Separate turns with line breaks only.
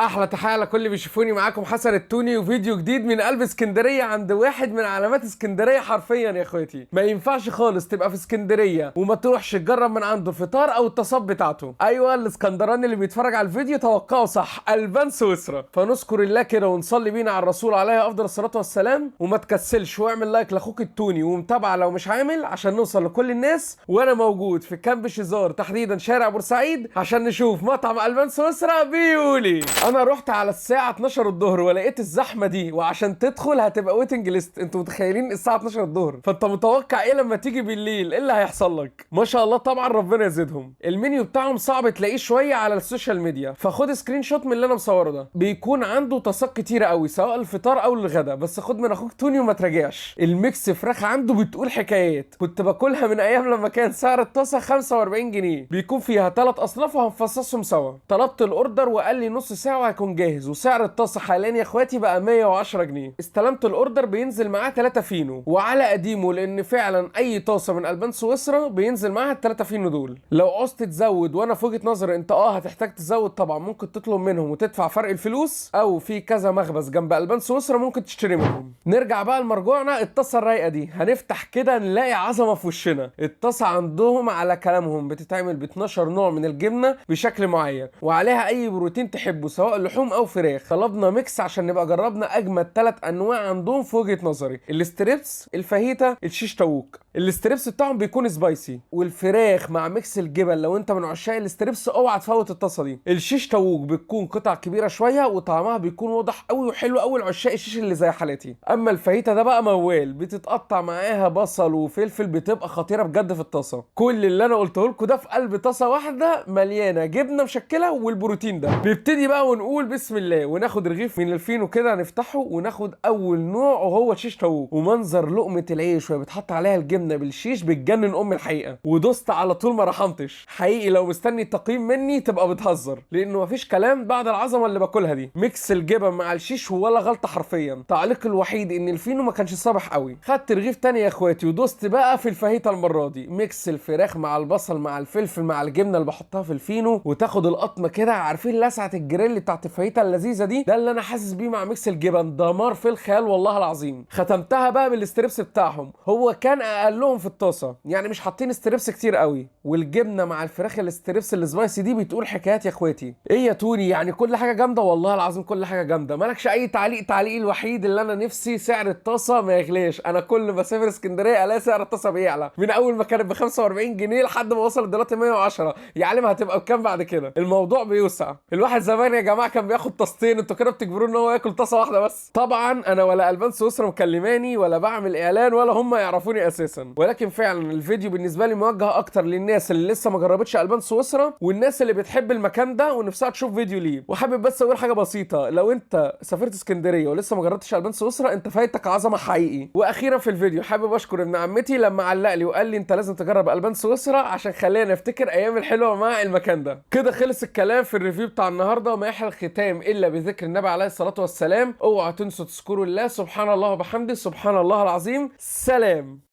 احلى تحيه لكل اللي بيشوفوني. معاكم حسن التوني وفيديو جديد من قلب اسكندريه، عند واحد من علامات اسكندريه حرفيا يا اخواتي. ما ينفعش خالص تبقى في اسكندريه وما تروحش تجرب من عنده الفطار او التصب بتاعته. ايوه الاسكندراني اللي بيتفرج على الفيديو توقعه صح، البان سويسرا. فنذكر الله كده ونصلي بينا على الرسول عليه افضل الصلاه والسلام، وما تكسلش واعمل لايك لاخوك التوني ومتابعه لو مش عامل عشان نوصل لكل الناس. وانا موجود في كامب شيزار تحديدا شارع بورسعيد عشان نشوف مطعم البان سويسرا بيولي. انا رحت على الساعه 12 الظهر ولقيت الزحمه دي، وعشان تدخل هتبقى ويتنج ليست. انتوا متخيلين الساعه 12 الظهر؟ فانت متوقع ايه لما تيجي بالليل؟ ايه اللي هيحصل لك؟ ما شاء الله طبعا ربنا يزيدهم. المنيو بتاعهم صعب تلاقيه شويه على السوشيال ميديا، فخد سكرين شوت من اللي انا مصوره ده. بيكون عنده طاسات كتيره قوي سواء الفطار او الغدا، بس خد من اخوك توني وما تراجعش. الميكس فراخ عنده بتقول حكايات، كنت باكلها من ايام لما كان سعر الطاسه 45 جنيه. بيكون فيها 3 اصناف وهنفصصهم سوا. طلبت الاوردر وقال لي نص ساعه وهيكون جاهز، وسعر الطاسه حاليا يا اخواتي بقى 110 جنيه. استلمت الاوردر بينزل معاه 3 فينو، وعلى قديمه لان فعلا اي طاسه من البان سويسرا بينزل معاها ال3 فينو دول. لو عوزت تزود، وانا في وجهه نظري انت هتحتاج تزود طبعا، ممكن تطلب منهم وتدفع فرق الفلوس، او في كذا مخبز جنب البان سويسرا ممكن تشتري منهم. نرجع بقى لمرجوعنا. الطاسه الرايقه دي هنفتح كده نلاقي عظمه في وشنا. الطاسه عندهم على كلامهم بتتعمل ب 12 نوع من الجبنه بشكل معين، وعليها اي بروتين تحبه سواء لحوم او فراخ. طلبنا ميكس عشان نبقى جربنا اجمد 3 انواع عندهم في وجهه نظري: الاستريبس، الفاهيتا، الشيش طاووق. الاستريبس بتاعهم بيكون سبايسي، والفراخ مع ميكس الجبن. لو انت من عشاق الاستريبس اوعى تفوت الطاسه دي. الشيش طاووق بتكون قطع كبيره شويه وطعمها بيكون واضح قوي وحلو قوي لعشاق الشيش اللي زي حالتي. اما الفاهيتا ده بقى موال، بتتقطع معاها بصل وفلفل، بتبقى خطيره بجد في الطاسه. كل اللي انا قلته لكم ده في قلب طاسه واحده مليانه جبنه مشكله والبروتين ده. نبتدي بقى ونقول بسم الله، وناخد رغيف من الفينو كده نفتحه وناخد اول نوع وهو الشيش طاووق. ومنظر لقمه العيش وهي بتحط عليها الجبنه بالشيش بتجنن الحقيقه. ودوست على طول ما رحمتش حقيقي. لو مستني تقييم مني تبقى بتهزر، لانه مفيش كلام بعد العظمه اللي باكلها دي. ميكس الجبن مع الشيش ولا غلطه حرفيا. تعليق الوحيد ان الفينو ما كانش صابح قوي. خدت رغيف تاني يا اخواتي ودوست بقى في الفاهيتا المره دي. ميكس الفراخ مع البصل مع الفلفل مع الجبنه اللي بحطها في الفينو، وتاخد القطمه كده. عارفين لسعه الجريل بتاعت الفاهيتا اللذيذه دي؟ ده اللي انا حاسس بيه مع ميكس الجبن. دمار في الخيال والله العظيم. ختمتها بقى بالاستريبس بتاعهم، هو كان اقلهم في الطاسه، يعني مش حاطين استريبس كتير قوي. والجبنه مع الفراخ الاستريبس السبايسي دي بتقول حكايات يا اخواتي. ايه يا توني، يعني كل حاجه جامده؟ والله العظيم كل حاجه جامده، مالكش اي تعليق؟ تعليقي الوحيد اللي انا نفسي سعر الطاسه ما يغلاش. انا كل ما اسافر اسكندريه الاقي سعر الطاسه بيعلى، من اول ما كانت ب 45 جنيه لحد ما وصلت دلوقتي 110. يا عالم هتبقى بكام بعد كده؟ الموضوع بيوسع. الواحد زمان يا جماعه كان بياخد طاستين، انتوا كده بتجبروه ان هو ياكل طاسه واحده بس. طبعا انا ولا البان سويسرا مكلماني ولا بعمل اعلان ولا هم يعرفوني اساسا، ولكن فعلا الفيديو بالنسبه لي موجه اكتر للناس اللي لسه ما جربتش البان سويسرا، والناس اللي بتحب المكان ده ونفسها تشوف فيديو ليه. وحابب بس اقول حاجه بسيطه: لو انت سافرت اسكندريه ولسه ما جربتش البان سويسرا انت فايتك عظمه حقيقي. واخيرا في الفيديو حابب اشكر ابن عمتي لما علق لي وقال لي انت لازم تجرب البان سويسرا عشان خلينا نفتكر ايام الحلوه مع المكان ده. كده خلص الكلام في الريفيو بتاع النهارده، وما يحل الختام الا بذكر النبي عليه الصلاه والسلام. اوعوا تنسوا تذكروا الله. سبحان الله وبحمده، سبحان الله العظيم. سلام.